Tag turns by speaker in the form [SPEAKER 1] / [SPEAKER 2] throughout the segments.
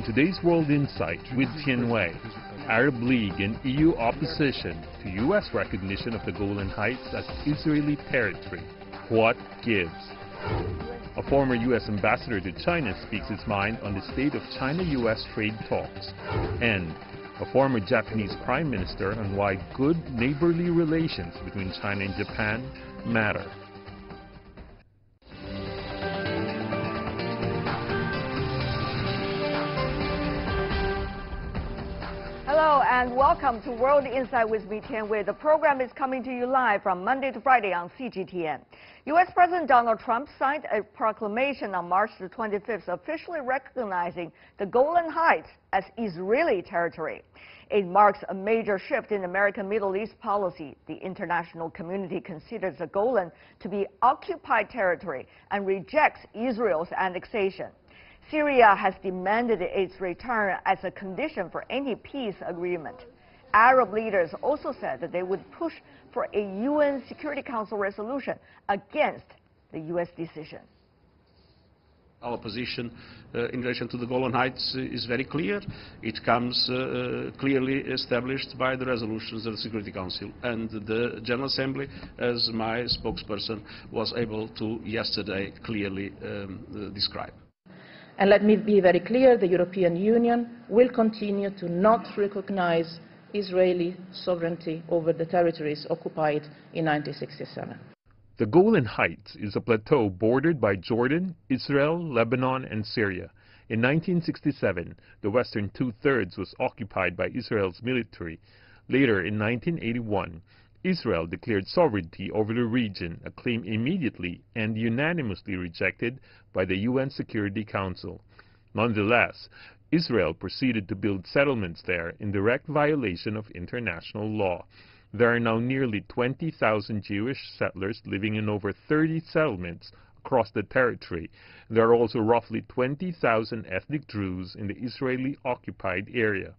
[SPEAKER 1] On today's World Insight with Tian Wei, Arab League and EU opposition to U.S. recognition of the Golan Heights as Israeli territory. What gives? A former U.S. ambassador to China speaks his mind on the state of China-U.S. trade talks. And a former Japanese prime minister on why good neighborly relations between China and Japan matter.
[SPEAKER 2] Hello and welcome to World Insight with me, Tian Wei. The program is coming to you live from Monday to Friday on CGTN. U.S. President Donald Trump signed a proclamation on March the 25th officially recognizing the Golan Heights as Israeli territory. It marks a major shift in American Middle East policy. The international community considers the Golan to be occupied territory and rejects Israel's annexation. Syria has demanded its return as a condition for any peace agreement. Arab leaders also said that they would push for a UN Security Council resolution against the U.S. decision.
[SPEAKER 3] Our position in relation to the Golan Heights is very clear. It comes clearly established by the resolutions of the Security Council, and the General Assembly, as my spokesperson was able to yesterday clearly describe.
[SPEAKER 4] And let me be very clear, the European Union will continue to not recognize Israeli sovereignty over the territories occupied in 1967.
[SPEAKER 1] The Golan Heights is a plateau bordered by Jordan, Israel, Lebanon, and Syria. In 1967, the western two-thirds was occupied by Israel's military. Later, in 1981, Israel declared sovereignty over the region, a claim immediately and unanimously rejected by the UN Security Council. Nonetheless, Israel proceeded to build settlements there in direct violation of international law. There are now nearly 20,000 Jewish settlers living in over 30 settlements across the territory. There are also roughly 20,000 ethnic Druze in the Israeli-occupied area.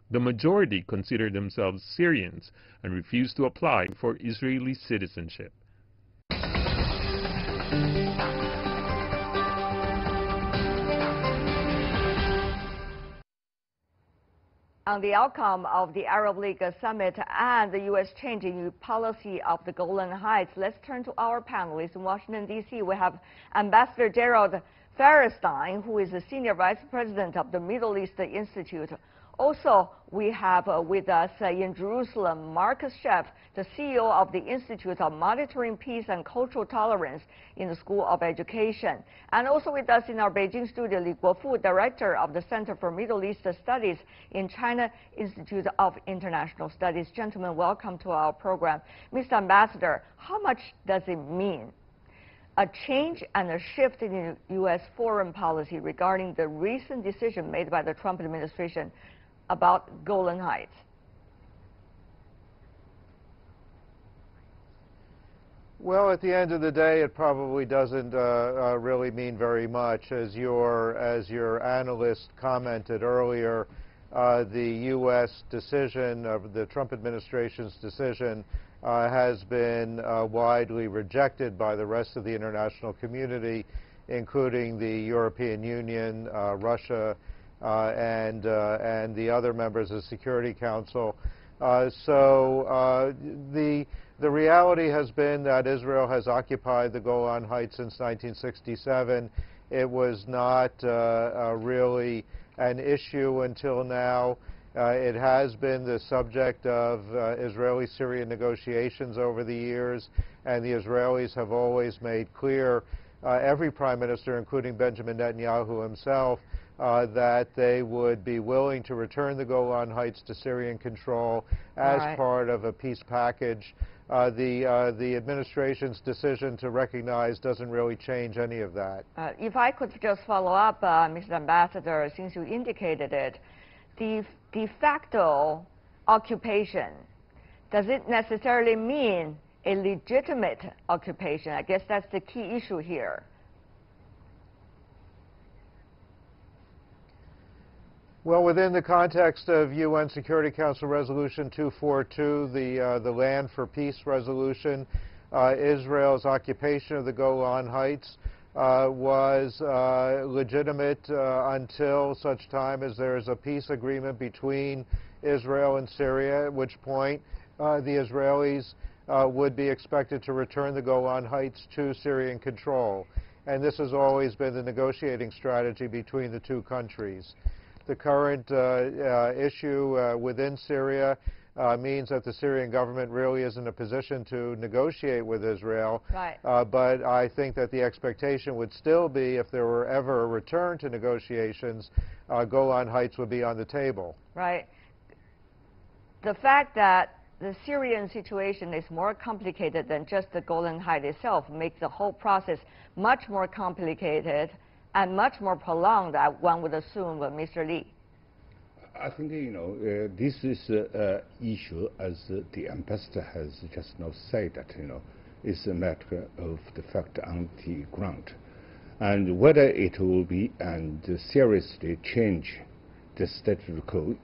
[SPEAKER 1] The majority consider themselves Syrians and refuse to apply for Israeli citizenship.
[SPEAKER 2] On the outcome of the Arab League summit and the U.S. changing policy of the Golan Heights, let's turn to our panelists in Washington, D.C. We have Ambassador Gerald Fairstein, who is the Senior Vice President of the Middle East Institute. Also, we have with us in Jerusalem, Marcus Sheff, the CEO of the Institute of Monitoring Peace and Cultural Tolerance in the School of Education. And also with us in our Beijing studio, Li Guofu, Director of the Center for Middle East Studies in China Institute of International Studies. Gentlemen, welcome to our program. Mr. Ambassador, how much does it mean, a change and a shift in U.S. foreign policy regarding the recent decision made by the Trump administration about Golan Heights?
[SPEAKER 5] Well, at the end of the day, it probably doesn't really mean very much. As your analyst commented earlier, the U.S. decision, of the Trump administration's decision, has been widely rejected by the rest of the international community, including the European Union, Russia, and the other members of the Security Council. So the reality has been that Israel has occupied the Golan Heights since 1967. It was not really an issue until now. It has been the subject of Israeli-Syrian negotiations over the years, and the Israelis have always made clear, every prime minister, including Benjamin Netanyahu himself, that they would be willing to return the Golan Heights to Syrian control as part of a peace package. The administration's decision to recognize doesn't really change any of that.
[SPEAKER 2] If I could just follow up, Mr. Ambassador, since you indicated it, the de facto occupation, does it necessarily mean a legitimate occupation? I guess that's the key issue here.
[SPEAKER 5] Well, within the context of UN Security Council Resolution 242, the Land for Peace resolution, Israel's occupation of the Golan Heights was legitimate until such time as there is a peace agreement between Israel and Syria, at which point the Israelis would be expected to return the Golan Heights to Syrian control. And this has always been the negotiating strategy between the two countries. The current issue within Syria means that the Syrian government really is in a position to negotiate with Israel.
[SPEAKER 2] Right.
[SPEAKER 5] But I think that the expectation would still be, if there were ever a return to negotiations, Golan Heights would be on the table.
[SPEAKER 2] Right. The fact that the Syrian situation is more complicated than just the Golan Heights itself makes the whole process much more complicated and much more prolonged than one would assume, Mr. Lee.
[SPEAKER 6] I think, this is an issue, as the ambassador has just now said, that, is a matter of the fact on the ground. And whether it will be and seriously change the status quo,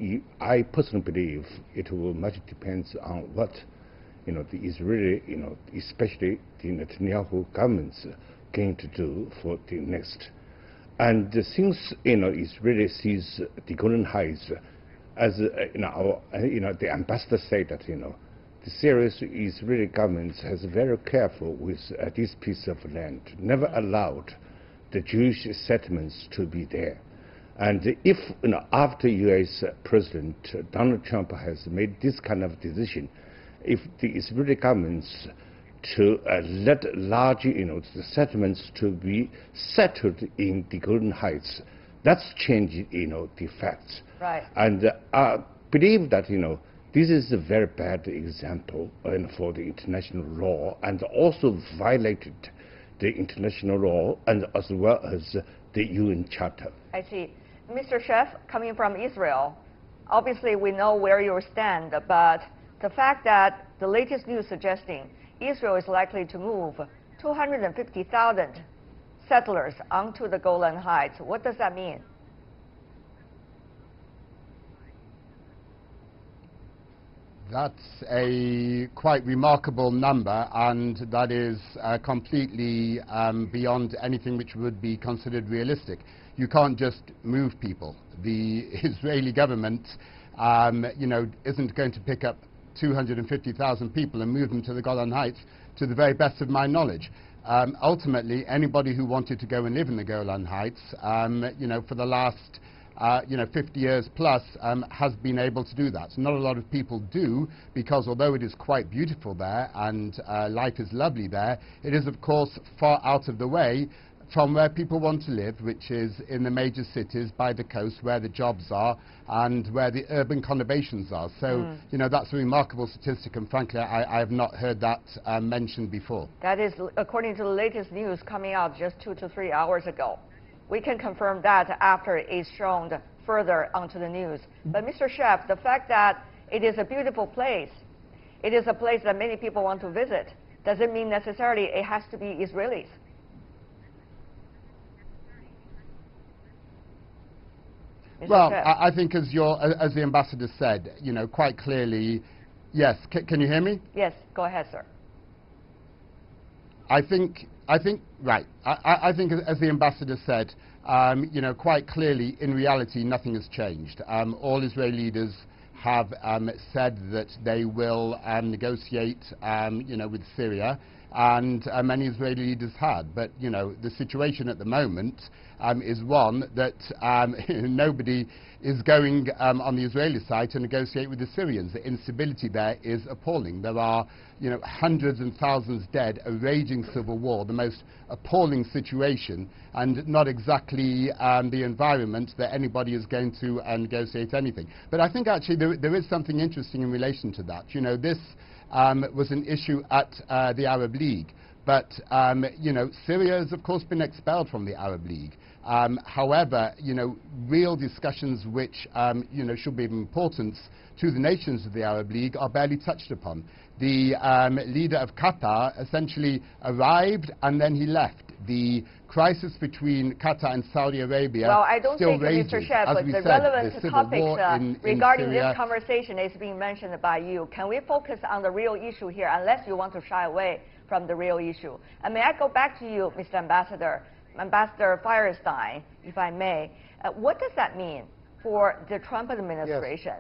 [SPEAKER 6] I personally believe it will much depends on what, the Israeli, especially the Netanyahu government's going to do for the next. And since, Israeli sees the Golan Heights as, the ambassador said that, the serious Israeli government has very careful with this piece of land, never allowed the Jewish settlements to be there. And if, after U.S. President Donald Trump has made this kind of decision, if the Israeli governments to let large, the settlements to be settled in the Golan Heights, that's changing, the facts.
[SPEAKER 2] Right.
[SPEAKER 6] And I believe that, this is a very bad example for the international law, and also violated the international law and as well as the UN Charter.
[SPEAKER 2] I see. Mr. Chef, coming from Israel, obviously we know where you stand, but the fact that the latest news suggesting Israel is likely to move 250,000 settlers onto the Golan Heights, what does that mean?
[SPEAKER 7] That's a quite remarkable number, and that is completely beyond anything which would be considered realistic. You can't just move people. The Israeli government, isn't going to pick up 250,000 people and move them to the Golan Heights, to the very best of my knowledge. Ultimately, anybody who wanted to go and live in the Golan Heights, for the last 50 years plus, has been able to do that. Not a lot of people do, because although it is quite beautiful there and life is lovely there, it is of course far out of the way from where people want to live, which is in the major cities by the coast where the jobs are and where the urban conurbations are. So, that's a remarkable statistic, and frankly, I have not heard that mentioned before.
[SPEAKER 2] That is according to the latest news coming out just 2 to 3 hours ago. We can confirm that after it's shown further onto the news. But Mr. Chef, the fact that it is a beautiful place, it is a place that many people want to visit, doesn't mean necessarily it has to be Israelis.
[SPEAKER 7] Well, I think as the ambassador said, quite clearly, yes. Can you hear me?
[SPEAKER 2] Yes, go ahead, sir.
[SPEAKER 7] I think, right. I think as the ambassador said, quite clearly, in reality, nothing has changed. All Israeli leaders have said that they will negotiate, with Syria, and many Israeli leaders had. But, the situation at the moment is one that nobody is going on the Israeli side to negotiate with the Syrians. The instability there is appalling. There are, hundreds and thousands dead, a raging civil war, the most appalling situation, and not exactly the environment that anybody is going to negotiate anything. But I think actually there is something interesting in relation to that. This was an issue at the Arab League. But, Syria has, of course, been expelled from the Arab League. However, real discussions which, should be of importance to the nations of the Arab League are barely touched upon. The leader of Qatar essentially arrived and then he left. The crisis between Qatar and Saudi Arabia still rages.
[SPEAKER 2] Mr. Chef, but the relevant topics regarding this conversation is being mentioned by you. Can we focus on the real issue here, unless you want to shy away from the real issue? And may I go back to you, Mr. Ambassador? Ambassador Firestein, if I may, what does that mean for the Trump administration?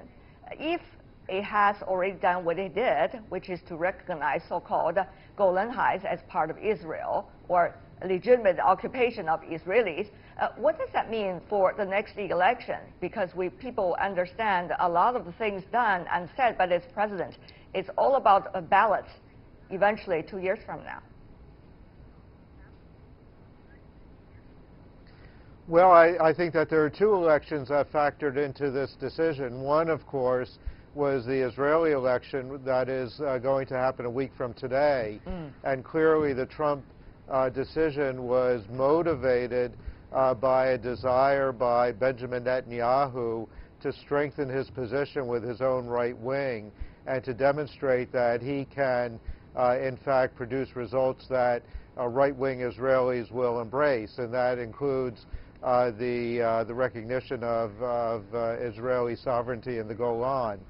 [SPEAKER 2] Yes. If it has already done what it did, which is to recognize so-called Golan Heights as part of Israel, or legitimate occupation of Israelis, what does that mean for the next election? Because people understand a lot of the things done and said by this president, it's all about a ballot eventually 2 years from now.
[SPEAKER 5] Well, I think that there are two elections that factored into this decision. One, of course, was the Israeli election that is going to happen a week from today. And clearly the Trump decision was motivated by a desire by Benjamin Netanyahu to strengthen his position with his own right wing and to demonstrate that he can, in fact, produce results that right-wing Israelis will embrace, and that includes the recognition of Israeli sovereignty in the Golan.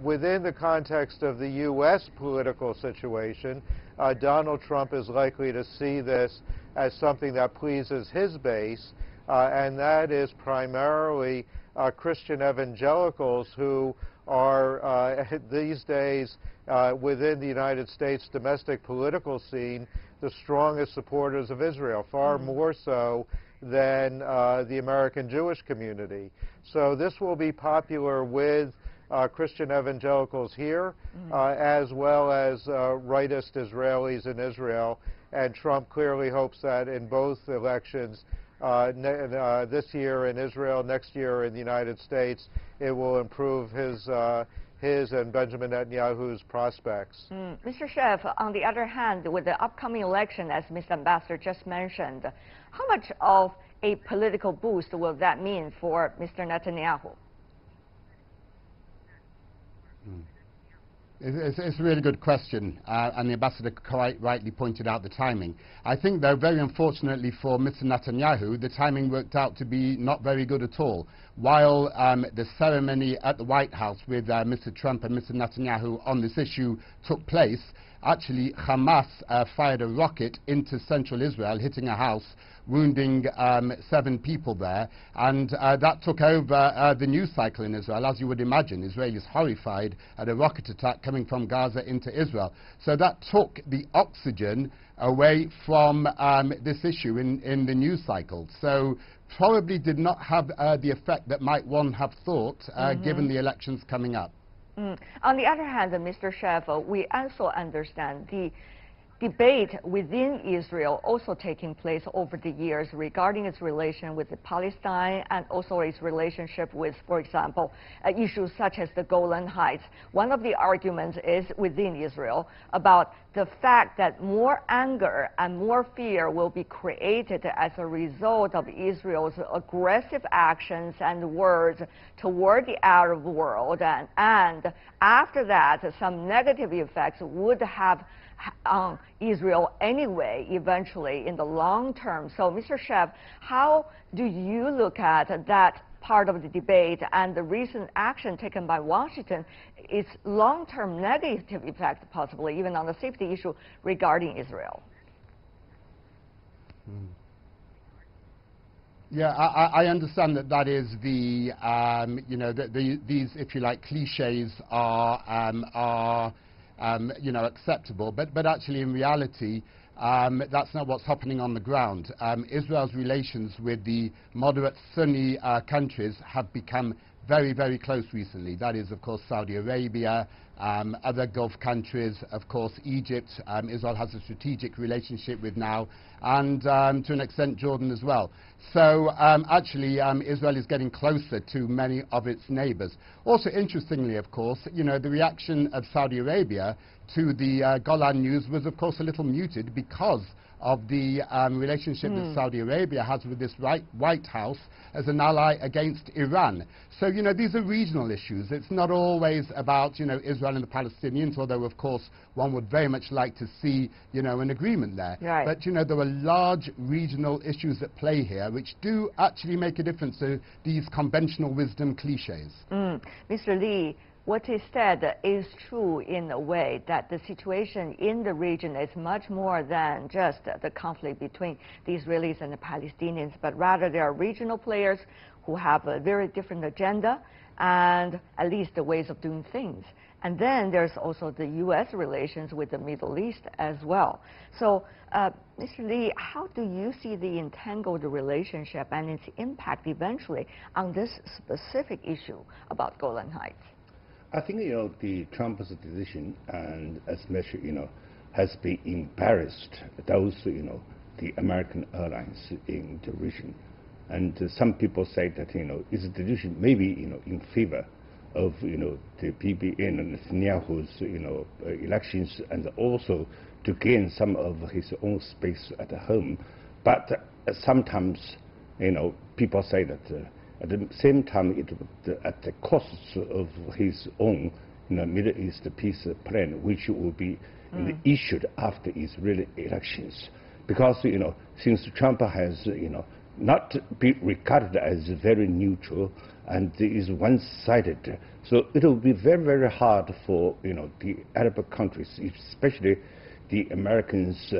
[SPEAKER 5] Within the context of the U.S. political situation, Donald Trump is likely to see this as something that pleases his base, and that is primarily Christian evangelicals who are these days within the United States domestic political scene the strongest supporters of Israel, far more so than the American Jewish community. So this will be popular with Christian evangelicals here, as well as rightist Israelis in Israel. And Trump clearly hopes that in both elections, this year in Israel, next year in the United States, it will improve his and Benjamin Netanyahu's prospects.
[SPEAKER 2] Mr. Schiff, on the other hand, with the upcoming election, as Mr. Ambassador just mentioned, how much of a political boost will that mean for Mr. Netanyahu?
[SPEAKER 7] It's a really good question, and the Ambassador quite rightly pointed out the timing. I think, though, very unfortunately for Mr. Netanyahu, the timing worked out to be not very good at all. While the ceremony at the White House with Mr. Trump and Mr. Netanyahu on this issue took place, actually Hamas fired a rocket into central Israel, hitting a house, wounding 7 people there, and that took over the news cycle in Israel, as you would imagine. Israelis horrified at a rocket attack coming from Gaza into Israel. So that took the oxygen away from this issue in the news cycle. So probably did not have the effect that might one have thought, given the elections coming up.
[SPEAKER 2] On the other hand, Mr. Schiff, we also understand the debate within Israel also taking place over the years regarding its relation with Palestine and also its relationship with, for example, issues such as the Golan Heights. One of the arguments is within Israel about the fact that more anger and more fear will be created as a result of Israel's aggressive actions and words toward the Arab world, and after that, some negative effects would have on Israel anyway, eventually, in the long term. So, Mr. Schiff, how do you look at that part of the debate and the recent action taken by Washington, its long-term negative effect, possibly, even on the safety issue regarding Israel?
[SPEAKER 7] Yeah, I understand that that is the, you know, these, if you like, cliches are you know, acceptable, but actually in reality that's not what's happening on the ground. Israel's relations with the moderate Sunni countries have become very, very close recently. That is, of course, Saudi Arabia, other Gulf countries, of course, Egypt, Israel has a strategic relationship with now, and to an extent Jordan as well. So actually Israel is getting closer to many of its neighbors. Also interestingly, of course, you know, the reaction of Saudi Arabia to the Golan news was, of course, a little muted because of the relationship that Saudi Arabia has with this White House as an ally against Iran. So, you know, these are regional issues. It's not always about, you know, Israel and the Palestinians, although, of course, one would very much like to see, you know, an agreement there.
[SPEAKER 2] Right.
[SPEAKER 7] But, you know, there are large regional issues at play here which do actually make a difference to these conventional wisdom cliches.
[SPEAKER 2] Mr. Lee, what is said is true in a way, that the situation in the region is much more than just the conflict between the Israelis and the Palestinians, but rather there are regional players who have a very different agenda and at least the ways of doing things. And then there's also the U.S. relations with the Middle East as well. So, Mr. Lee, how do you see the entangled relationship and its impact eventually on this specific issue about Golan Heights?
[SPEAKER 6] I think, the Trump's decision, and especially, has been embarrassed those, the American airlines in the region. And some people say that, his decision may be, in favor of, the BBN and Netanyahu's, elections, and also to gain some of his own space at home. But sometimes, people say that at the same time, it would, at the cost of his own Middle East peace plan, which will be issued after Israeli elections. Because, since Trump has, not be regarded as very neutral and is one-sided, so it will be very, very hard for, the Arab countries, especially the Americans,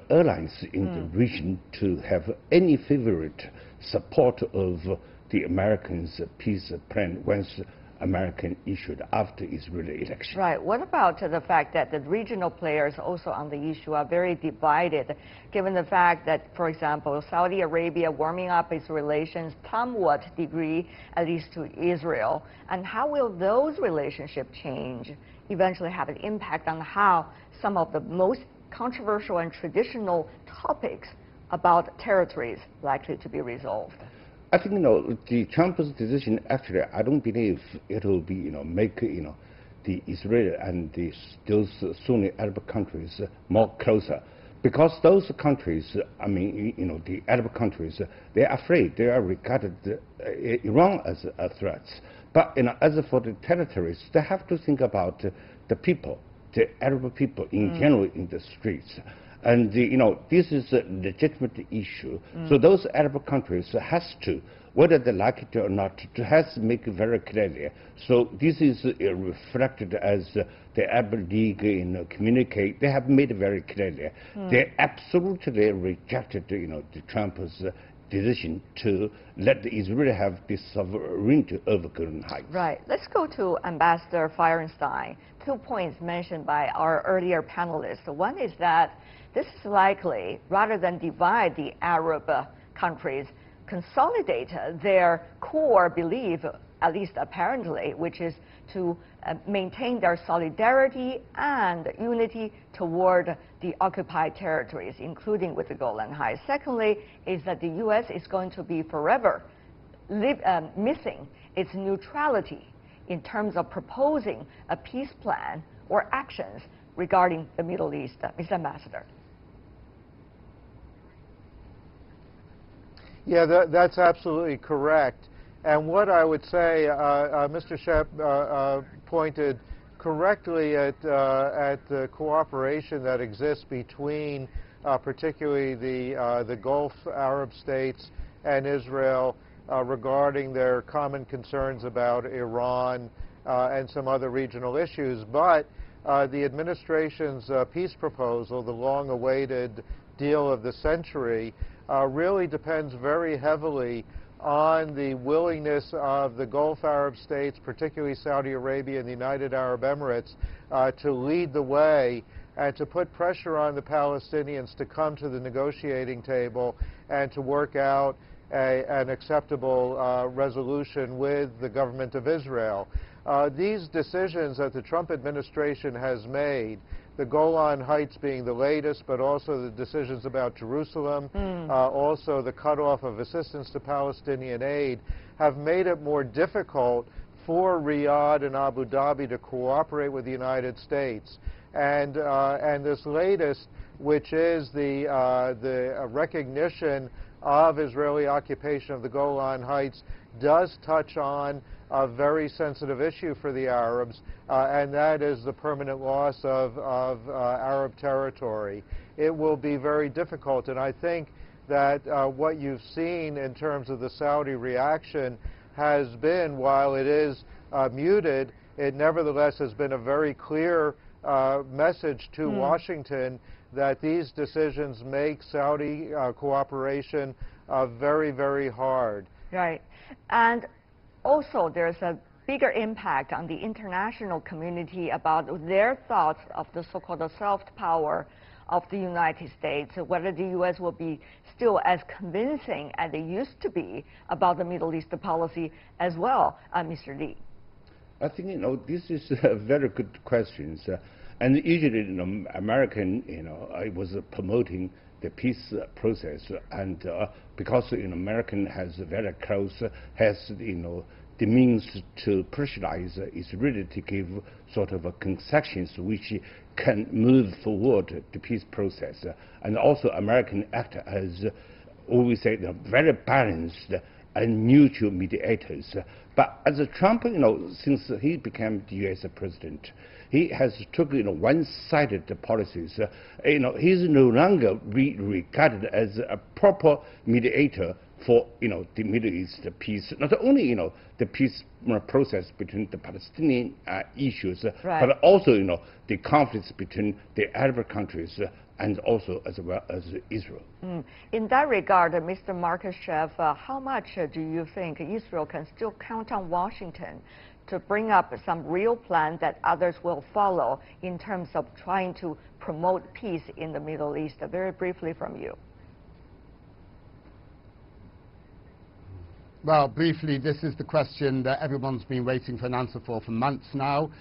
[SPEAKER 6] airlines in the region, to have any favorite support of the Americans' peace plan once American issued after Israeli election.
[SPEAKER 2] Right. What about the fact that the regional players also on the issue are very divided, given the fact that, for example, Saudi Arabia warming up its relations somewhat degree, at least to Israel, and how will those relationships change, eventually have an impact on how some of the most controversial and traditional topics about territories likely to be resolved?
[SPEAKER 6] I think, the Trump's decision, actually, I don't believe it will be, make, the Israel and those Sunni Arab countries more closer. Because those countries, I mean, the Arab countries, they are afraid, they are regarded Iran as a threat. But, as for the territories, they have to think about the people, the Arab people in general in the streets. And, this is a legitimate issue. So those Arab countries has to, whether they like it or not, has to make it very clearly. So this is reflected as the Arab League communicate. They have made it very clearly. They absolutely rejected, the Trump's decision to let Israel have this sovereignty over Golan Heights.
[SPEAKER 2] Right. Let's go to Ambassador Feinstein. 2 points mentioned by our earlier panelists. One is that this is likely, rather than divide the Arab countries, consolidate their core belief, at least apparently, which is to maintain their solidarity and unity toward the occupied territories, including with the Golan Heights. Secondly, is that the U.S. is going to be forever missing its neutrality in terms of proposing a peace plan or actions regarding the Middle East. Mr. Ambassador.
[SPEAKER 5] Yeah, that's absolutely correct. And what I would say, Mr. Shep pointed correctly at the cooperation that exists between particularly the Gulf Arab states and Israel regarding their common concerns about Iran and some other regional issues. But the administration's peace proposal, the long-awaited deal of the century, really depends very heavily on the willingness of the Gulf Arab states, particularly Saudi Arabia and the United Arab Emirates, to lead the way and to put pressure on the Palestinians to come to the negotiating table and to work out an acceptable resolution with the government of Israel. These decisions that the Trump administration has made, the Golan Heights being the latest, but also the decisions about Jerusalem, also the cutoff of assistance to Palestinian aid, have made it more difficult for Riyadh and Abu Dhabi to cooperate with the United States. And this latest, which is the recognition of Israeli occupation of the Golan Heights, does touch on a very sensitive issue for the Arabs, and that is the permanent loss of Arab territory. It will be very difficult, and I think that what you've seen in terms of the Saudi reaction has been, while it is muted, it nevertheless has been a very clear message to Washington that these decisions make Saudi cooperation very, very hard.
[SPEAKER 2] Right. And also there's a bigger impact on the international community about their thoughts of the so-called soft power of the United States, whether the U.S. will be still as convincing as they used to be about the Middle East policy as well, Mr. Li.
[SPEAKER 6] I think, this is a very good question. And usually, American, I was promoting the peace process, and because, American has very close, has, the means to pressurize Israel to give sort of concessions which can move forward the peace process. And also American act as always say, very balanced and neutral mediators. But as Trump, since he became the U.S. president, he has took one-sided policies. He's no longer regarded as a proper mediator for the Middle East peace. Not only the peace process between the Palestinian issues,
[SPEAKER 2] right,
[SPEAKER 6] but also the conflicts between the Arab countries and also as well as Israel.
[SPEAKER 2] In that regard, Mr. Marcus Chef, how much do you think Israel can still count on Washington to bring up some real plan that others will follow in terms of trying to promote peace in the Middle East? Very briefly from you.
[SPEAKER 7] Well, briefly, this is the question that everyone's been waiting for an answer for months now.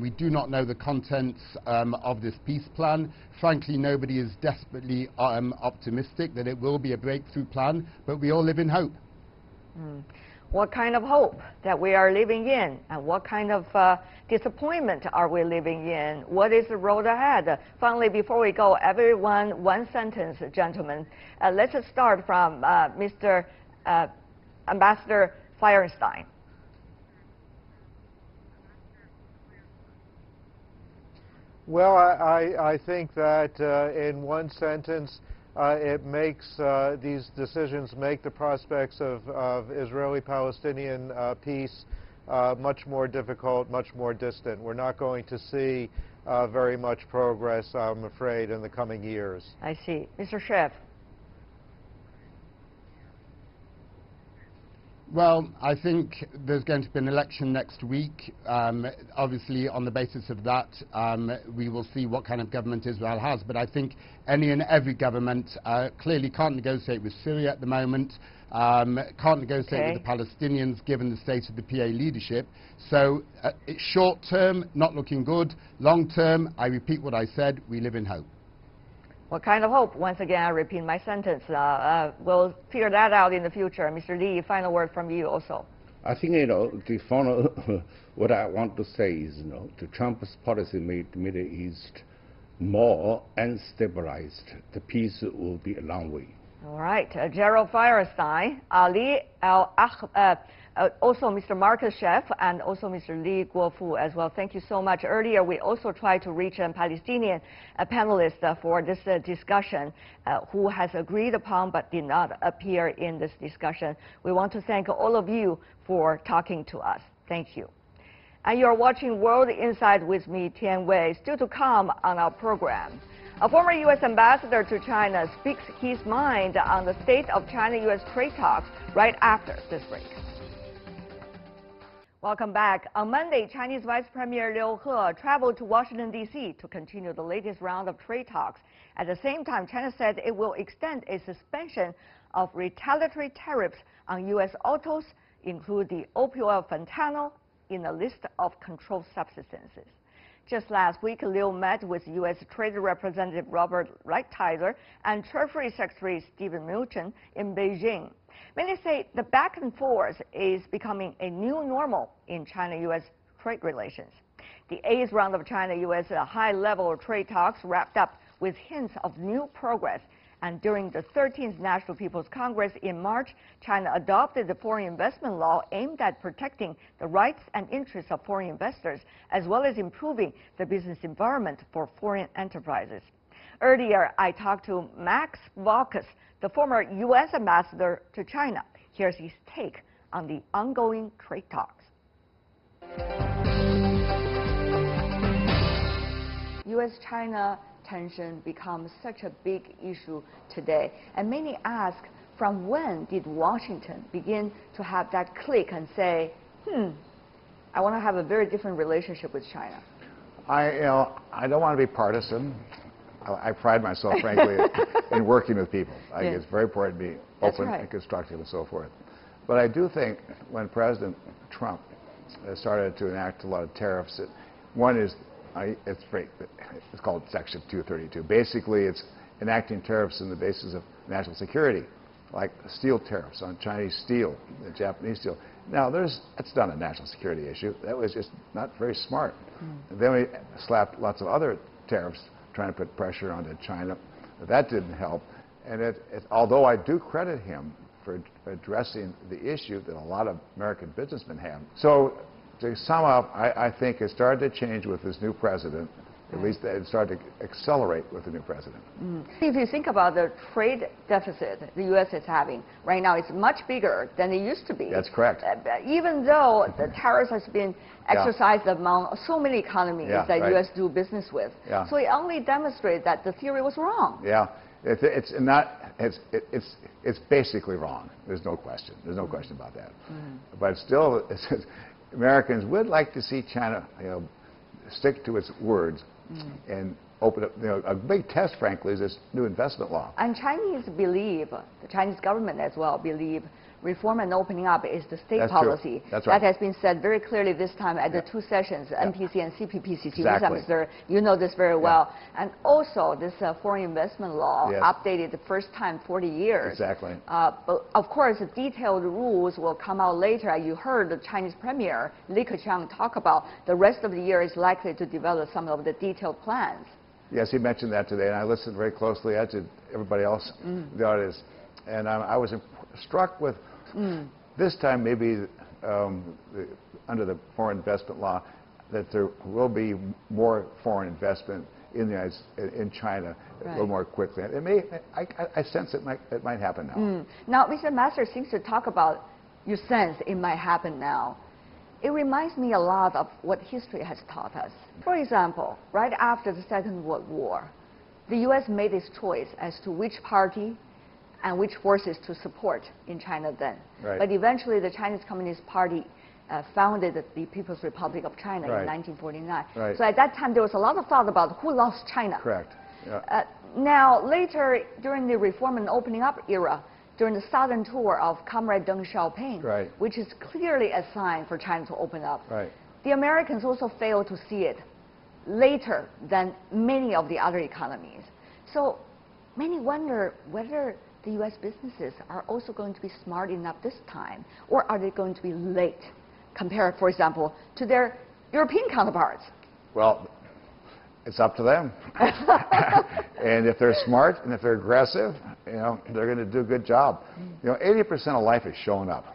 [SPEAKER 7] We do not know the contents of this peace plan. Frankly, nobody is desperately optimistic that it will be a breakthrough plan, but we all live in hope.
[SPEAKER 2] What kind of hope that we are living in, and what kind of disappointment are we living in? What is the road ahead? Finally, before we go, everyone, one sentence, gentlemen. Let's start from Mr. Ambassador Feuerstein.
[SPEAKER 5] Well, I think that in one sentence, it makes these decisions make the prospects of Israeli-Palestinian peace much more difficult, much more distant. We're not going to see very much progress, I'm afraid, in the coming years.
[SPEAKER 2] I see. Mr. Chef.
[SPEAKER 7] Well, I think there's going to be an election next week. Obviously, on the basis of that, we will see what kind of government Israel has. But I think any and every government clearly can't negotiate with Syria at the moment, can't negotiate with the Palestinians given the state of the PA leadership. So short term, not looking good. Long term, I repeat what I said, we live in hope.
[SPEAKER 2] What kind of hope? Once again, I repeat my sentence. We'll figure that out in the future. Mr. Li, final word from you also.
[SPEAKER 6] I think, the final, what I want to say is, the Trump's policy made the Middle East more unstabilized. The peace will be a long way.
[SPEAKER 2] All right. Gerald Feuerstein, Ali also Mr. Marcus Chef, and also Mr. Li Guofu as well. Thank you so much. Earlier, we also tried to reach a Palestinian panelist for this discussion who has agreed upon but did not appear in this discussion. We want to thank all of you for talking to us. Thank you. And you're watching World Insight with me, Tian Wei. Still to come on our program. A former U.S. ambassador to China speaks his mind on the state of China-U.S. trade talks right after this break. Welcome back. On Monday, Chinese Vice Premier Liu He traveled to Washington, D.C. to continue the latest round of trade talks. At the same time, China said it will extend a suspension of retaliatory tariffs on U.S. autos, include the opioid fentanyl, in a list of controlled substances. Just last week, Liu met with U.S. Trade Representative Robert Lighthizer and Treasury Secretary Steven Mnuchin in Beijing. Many say the back and forth is becoming a new normal in China-U.S. trade relations. The 8th round of China-U.S. high-level trade talks wrapped up with hints of new progress. And during the 13th National People's Congress in March, China adopted the foreign investment law aimed at protecting the rights and interests of foreign investors, as well as improving the business environment for foreign enterprises. Earlier, I talked to Max Valkes, the former U.S. ambassador to China. Here's his take on the ongoing trade talks. U.S.-China tension becomes such a big issue today. And many ask, from when did Washington begin to have that click and say, I want to have a very different relationship with China?
[SPEAKER 8] I don't want to be partisan. I pride myself, frankly, in working with people. I think it's very important to be open and constructive and so forth. But I do think when President Trump started to enact a lot of tariffs, one is, it's called Section 232. Basically, it's enacting tariffs on the basis of national security, like steel tariffs on Chinese steel, the Japanese steel. Now, that's not a national security issue. That was just not very smart. And then we slapped lots of other tariffs trying to put pressure onto China. That didn't help. And although I do credit him for addressing the issue that a lot of American businessmen have. So to sum up, I think it started to change with this new president. At least it started to accelerate with the new president.
[SPEAKER 2] If you think about the trade deficit the U.S. is having right now, it's much bigger than it used to be.
[SPEAKER 8] That's correct.
[SPEAKER 2] Even though the tariffs has been exercised among so many economies that U.S. do business with. So it only demonstrates that the theory was wrong.
[SPEAKER 8] It's basically wrong. There's no question. There's no question about that. But still, Americans would like to see China, stick to its words and open up. A big test, frankly, is this new investment law.
[SPEAKER 2] And Chinese believe, the Chinese government as well believe, reform and opening up is the state policy.
[SPEAKER 8] That's right.
[SPEAKER 2] That has been said very clearly this time at the two sessions, NPC and CPPCC.
[SPEAKER 8] Exactly.
[SPEAKER 2] You know this very well. And also this foreign investment law updated the first time 40 years.
[SPEAKER 8] Exactly.
[SPEAKER 2] But of course, the detailed rules will come out later. You heard the Chinese Premier Li Keqiang talk about the rest of the year is likely to develop some of the detailed plans.
[SPEAKER 8] Yes, he mentioned that today, and I listened very closely, as did everybody else in the audience. And I was struck with this time, maybe under the foreign investment law, that there will be more foreign investment in China a little more quickly. It may. I sense it might happen now.
[SPEAKER 2] Now, Mr. Master seems to talk about you sense it might happen now. It reminds me a lot of what history has taught us. For example, right after the Second World War, the U.S. made its choice as to which party and which forces to support in China then. But eventually, the Chinese Communist Party founded the People's Republic of China in 1949. So at that time, there was a lot of thought about who lost China.
[SPEAKER 8] Correct.
[SPEAKER 2] Now, later, during the reform and opening up era, during the southern tour of Comrade Deng Xiaoping, which is clearly a sign for China to open up, the Americans also failed to see it later than many of the other economies. So many wonder whether the U.S. businesses are also going to be smart enough this time, or are they going to be late compared, for example, to their European counterparts?
[SPEAKER 8] Well, it's up to them. And if they're smart and if they're aggressive, they're going to do a good job. 80% of life is showing up.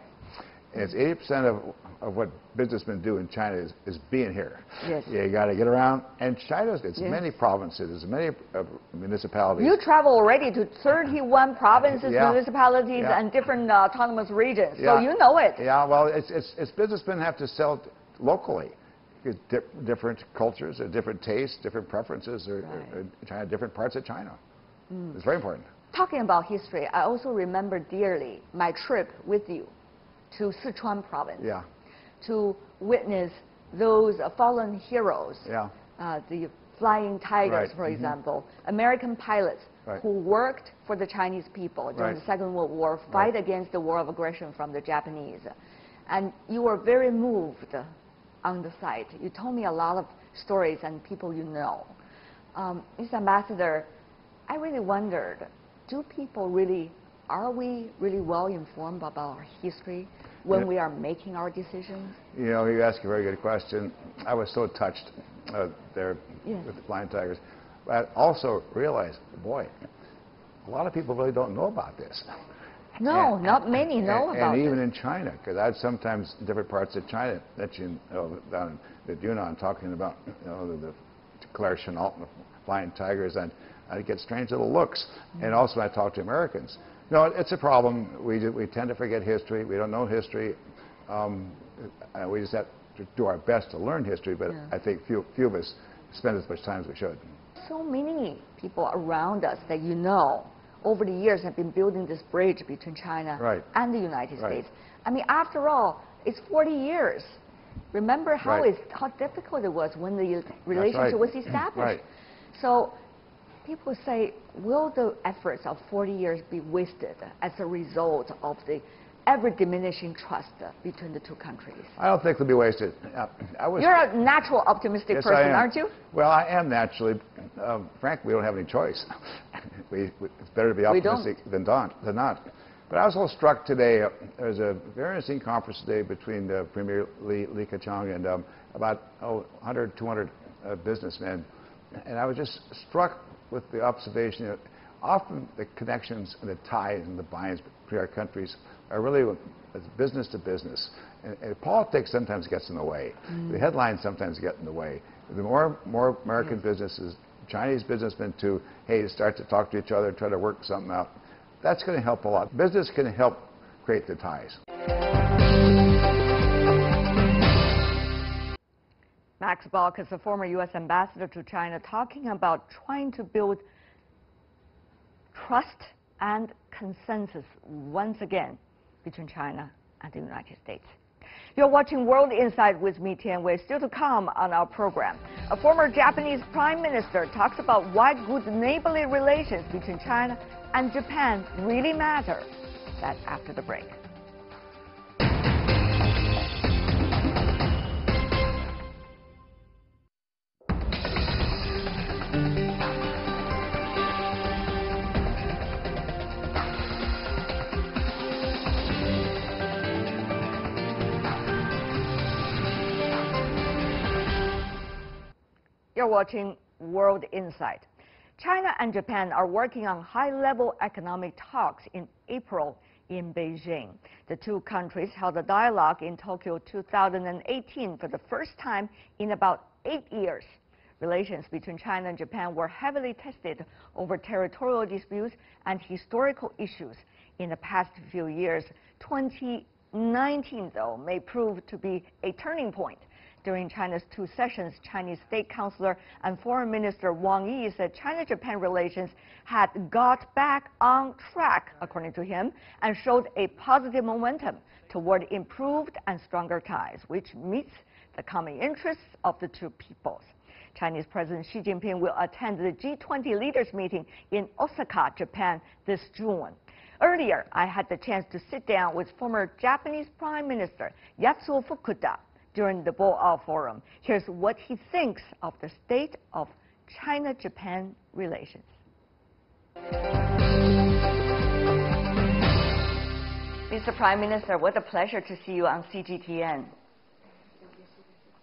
[SPEAKER 8] And it's 80% of what businessmen do in China is being here. You got to get around. And China's, it's many provinces, it's many municipalities.
[SPEAKER 2] You travel already to 31 provinces, municipalities, and different autonomous regions. So you know it.
[SPEAKER 8] Yeah, well, it's businessmen have to sell locally. Different cultures, different tastes, different preferences, China, different parts of China. It's very important.
[SPEAKER 2] Talking about history, I also remember dearly my trip with you to Sichuan province to witness those fallen heroes, the Flying Tigers, for example, American pilots who worked for the Chinese people during the Second World War, fight against the war of aggression from the Japanese. And you were very moved on the site. You told me a lot of stories and people you know. Mr. Ambassador, I really wondered, are we really well informed about our history when we are making our decisions?
[SPEAKER 8] You ask a very good question. I was so touched there with the Flying Tigers. But I also realized, boy, a lot of people really don't know about this.
[SPEAKER 2] No, not many know about it.
[SPEAKER 8] And even in China, because I'd sometimes in different parts of China, down in Yunnan, talking about the Claire Chennault and the Flying Tigers, and I'd get strange little looks. And also I talk to Americans. It's a problem. We tend to forget history. We don't know history. We just have to do our best to learn history, but I think few of us spend as much time as we should.
[SPEAKER 2] So many people around us that you know over the years have been building this bridge between China and the United States. I mean, after all, it's 40 years. Remember how difficult it was when the relationship was established. So people say, will the efforts of 40 years be wasted as a result of the ever-diminishing trust between the two countries?
[SPEAKER 8] I don't think they'll be wasted.
[SPEAKER 2] You're a natural optimistic person, aren't you?
[SPEAKER 8] Well, I am naturally. Frankly, we don't have any choice. It's better to be optimistic than not. But I was a little struck today. There was a very interesting conference today between Premier Li Keqiang and about 100, 200 businessmen. And I was just struck with the observation that often the connections and the ties and the binds between our countries are really business to business. And politics sometimes gets in the way. The headlines sometimes get in the way. The more American businesses, Chinese businessmen too, hey, start to talk to each other, try to work something out, that's going to help a lot. Business can help create the ties.
[SPEAKER 2] Max Bock is a former U.S. ambassador to China, talking about trying to build trust and consensus once again between China and the United States. You're watching World Insight with me, Tian Wei. Still to come on our program, a former Japanese prime minister talks about why good neighborly relations between China and Japan really matter. That's after the break. You're watching World Insight. China and Japan are working on high-level economic talks in April in Beijing. The two countries held a dialogue in Tokyo 2018 for the first time in about 8 years. Relations between China and Japan were heavily tested over territorial disputes and historical issues in the past few years. 2019, though, may prove to be a turning point. During China's 2 sessions, Chinese State Councilor and Foreign Minister Wang Yi said China-Japan relations had got back on track, according to him, and showed a positive momentum toward improved and stronger ties, which meets the common interests of the two peoples. Chinese President Xi Jinping will attend the G20 leaders meeting in Osaka, Japan this June. Earlier, I had the chance to sit down with former Japanese Prime Minister Yasuo Fukuda during the Boao Forum. Here's what he thinks of the state of China-Japan relations. Mr. Prime Minister, what a pleasure to see you on CGTN.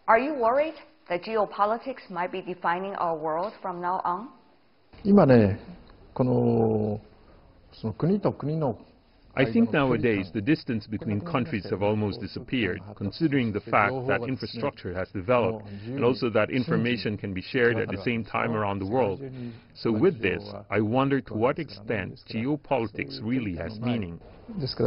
[SPEAKER 2] Are you worried that geopolitics might be defining our world from now on?
[SPEAKER 9] 今ね、その国と国の
[SPEAKER 1] I think nowadays the distance between countries have almost disappeared, considering the fact that infrastructure has developed and also that information can be shared at the same time around the world. So with this, I wonder to what extent geopolitics really has meaning.
[SPEAKER 9] At
[SPEAKER 1] the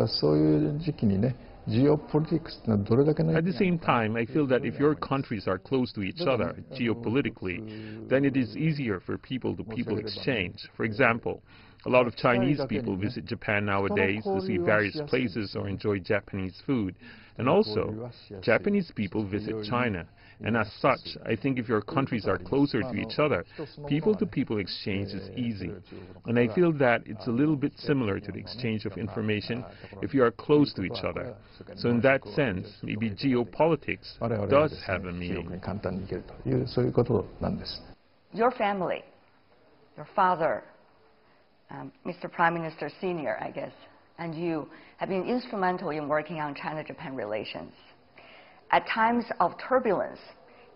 [SPEAKER 1] same time, I feel that if your countries are close to each other geopolitically, then it is easier for people-to-people exchange. For example, a lot of Chinese people visit Japan nowadays to see various places or enjoy Japanese food. And also, Japanese people visit China. And as such, I think if your countries are closer to each other, people-to-people exchange is easy. And I feel that it's a little bit similar to the exchange of information if you are close to each other. So in that sense, maybe geopolitics does have a meaning.
[SPEAKER 2] Your family, your father, Mr. Prime Minister Senior, I guess, and you have been instrumental in working on China-Japan relations. At times of turbulence,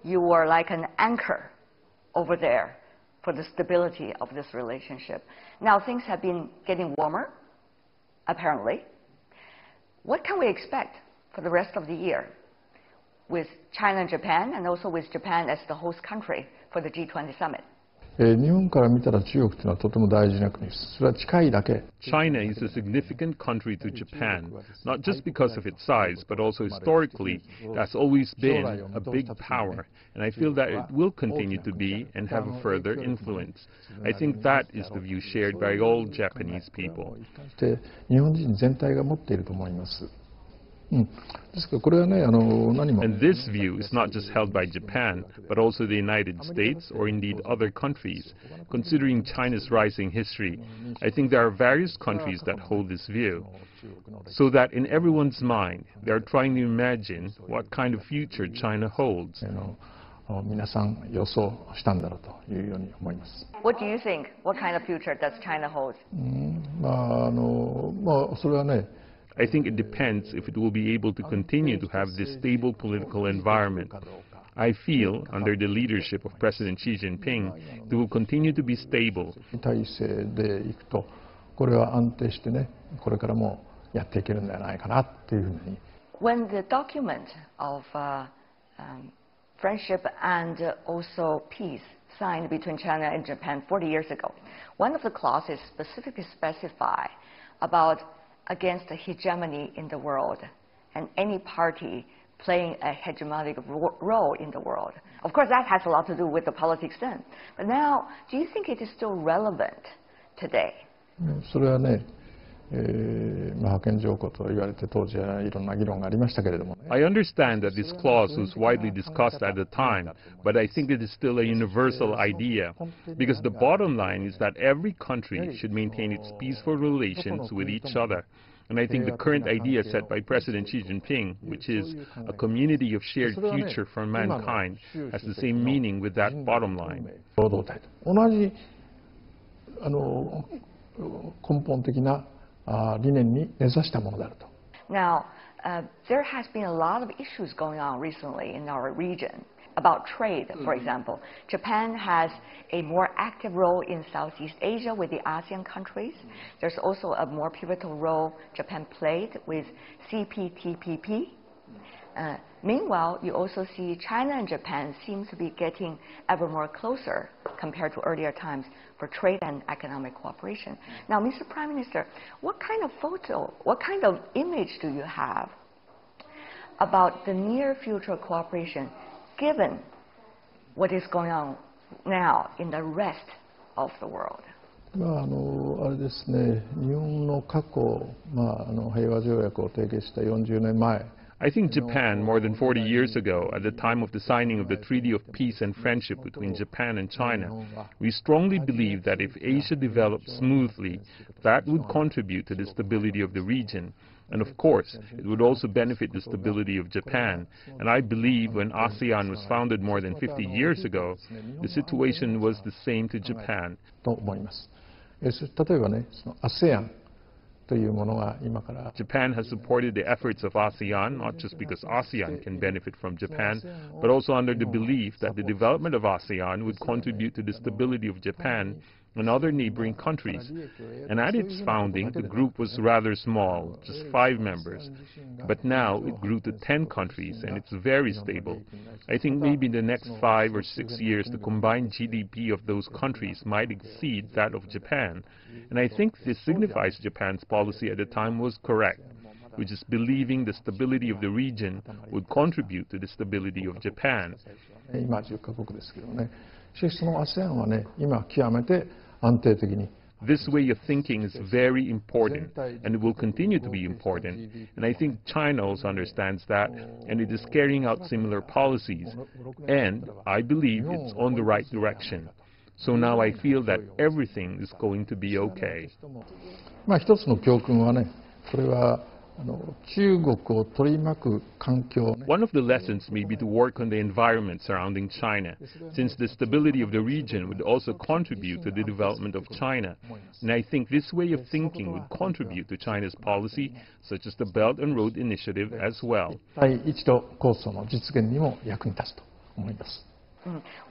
[SPEAKER 2] you were like an anchor over there for the stability of this relationship. Now things have been getting warmer, apparently. What can we expect for the rest of the year with China and Japan, and also with Japan as the host country for the G20 summit?
[SPEAKER 9] 日本から見たら中国というのはとても大事な国です。それは近いだけ。
[SPEAKER 1] China is a significant country to Japan, not just because of its size, but also historically, that's always been a big power, and I feel that it will continue to be and have a further influence. I think that is the view shared by all Japanese people.
[SPEAKER 9] 日本人全体が持っていると思います。And
[SPEAKER 1] this view is not just held by Japan, but also the United States or indeed other countries. Considering China's rising history, I think there are various countries that hold this view. So that in everyone's mind, they are trying to imagine what kind of future China holds.
[SPEAKER 2] What do you think? What kind of future does China hold?
[SPEAKER 1] I think it depends if it will be able to continue to have this stable political environment. I feel, under the leadership of President Xi Jinping, it will continue to be stable.
[SPEAKER 2] When the document of friendship and also peace signed between China and Japan 40 years ago, one of the clauses specifically specify about against the hegemony in the world and any party playing a hegemonic role in the world. Of course, that has a lot to do with the politics then. But now, do you think it is still relevant today?
[SPEAKER 1] I understand that this clause was widely discussed at the time, but I think it is still a universal idea, because the bottom line is that every country should maintain its peaceful relations with each other. And I think the current idea set by President Xi Jinping, which is a community of shared future for mankind, has the same meaning with that bottom line.
[SPEAKER 2] Now, there has been a lot of issues going on recently in our region about trade, for example. Japan has a more active role in Southeast Asia with the ASEAN countries. There's also a more pivotal role Japan played with CPTPP. Meanwhile, you also see China and Japan seem to be getting ever more closer compared to earlier times for trade and economic cooperation. Now, Mr. Prime Minister, what kind of photo, what kind of image do you have about the near future cooperation given what is going on now in the rest of the world?
[SPEAKER 9] あれですね、日本の過去、平和条約を締結した40年前、
[SPEAKER 1] I think Japan, more than 40 years ago, at the time of the signing of the Treaty of Peace and Friendship between Japan and China, we strongly believed that if Asia developed smoothly, that would contribute to the stability of the region. And of course, it would also benefit the stability of Japan. And I believe when ASEAN was founded more than 50 years ago, the situation was the same to Japan.
[SPEAKER 9] と思います。例えばね、その ASEAN
[SPEAKER 1] Japan has supported the efforts of ASEAN, not just because ASEAN can benefit from Japan, but also under the belief that the development of ASEAN would contribute to the stability of Japan and other neighboring countries. And at its founding, the group was rather small, just 5 members. But now it grew to 10 countries, and it's very stable. I think maybe in the next 5 or 6 years, the combined GDP of those countries might exceed that of Japan. And I think this signifies Japan's policy at the time was correct, which is believing the stability of the region would contribute to the stability of Japan. This way of thinking is very important, and it will continue to be important. And I think China also understands that, and it is carrying out similar policies. And I believe it's on the right direction. So now I feel that everything is going to be okay.
[SPEAKER 9] One
[SPEAKER 1] of the lessons may be to work on the environment surrounding China, since the stability of the region would also contribute to the development of China. And I think this way of thinking would contribute to China's policy, such as the Belt and Road Initiative as well.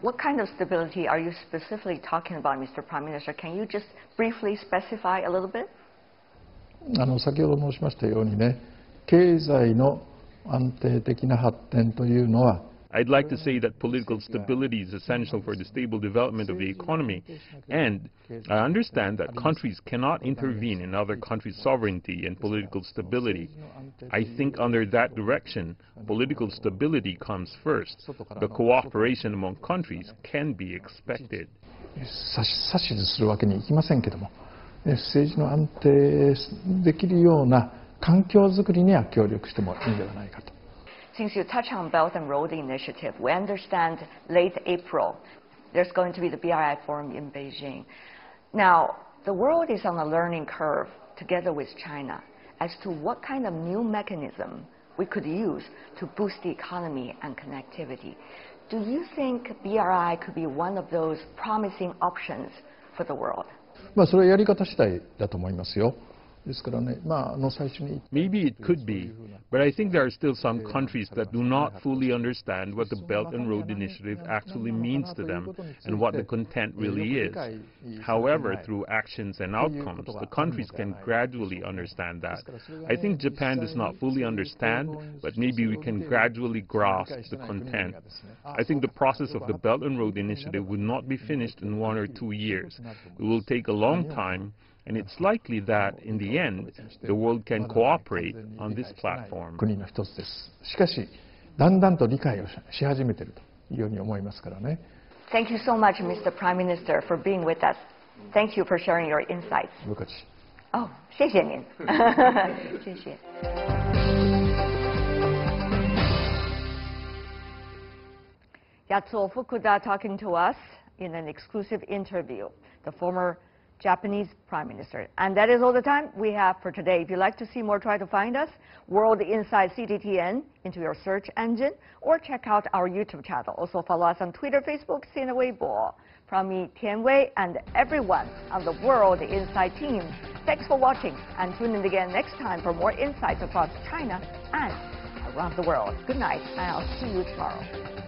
[SPEAKER 2] What kind of stability are you specifically talking about, Mr. Prime Minister? Can you just briefly specify a little bit?
[SPEAKER 9] 先ほど申しましたようにね、経済の安定的な発展というのは
[SPEAKER 1] I'd like to say that political stability is essential for the stable development of the economy, and I understand that countries cannot intervene in other countries' sovereignty and political stability. I think under that direction, political stability comes first. The cooperation among countries can be expected.
[SPEAKER 9] 指図するわけにいきませんけども、政治の安定できるような環境づくりには協力してもいいんではないかと。
[SPEAKER 2] Since you touch on Belt and Road Initiative, we understand late April there's going to be the BRI forum in Beijing. Now, the world is on a learning curve together with China as to what kind of new mechanism we could use to boost the economy and connectivity. Do you think BRI could be one of those promising options for the world?
[SPEAKER 9] それはやり方次第だと思いますよ。ですからね、最初に
[SPEAKER 1] Maybe it could be, but I think there are still some countries that do not fully understand what the Belt and Road Initiative actually means to them and what the content really is. However, through actions and outcomes, the countries can gradually understand that. I think Japan does not fully understand, but maybe we can gradually grasp the content. I think the process of the Belt and Road Initiative will not be finished in 1 or 2 years. It will take a long time, and it's likely that, in the end, the world can cooperate on this platform.
[SPEAKER 9] 国の一つです。しかし、だんだんと理解をし始めているというように思いますからね。
[SPEAKER 2] Thank you so much, Mr. Prime Minister, for being with us. Thank you for sharing your insights.
[SPEAKER 9] 不客气。
[SPEAKER 2] Oh, 谢谢您。谢谢。Yatsuo Fukuda talking to us in an exclusive interview, the former Japanese Prime Minister. And that is all the time we have for today. If you'd like to see more, try to find us, World Inside CGTN, into your search engine, or check out our YouTube channel. Also follow us on Twitter, Facebook, Sina Weibo. From me, Tian Wei, and everyone on the World Inside team, thanks for watching, and tune in again next time for more insights across China and around the world. Good night, and I'll see you tomorrow.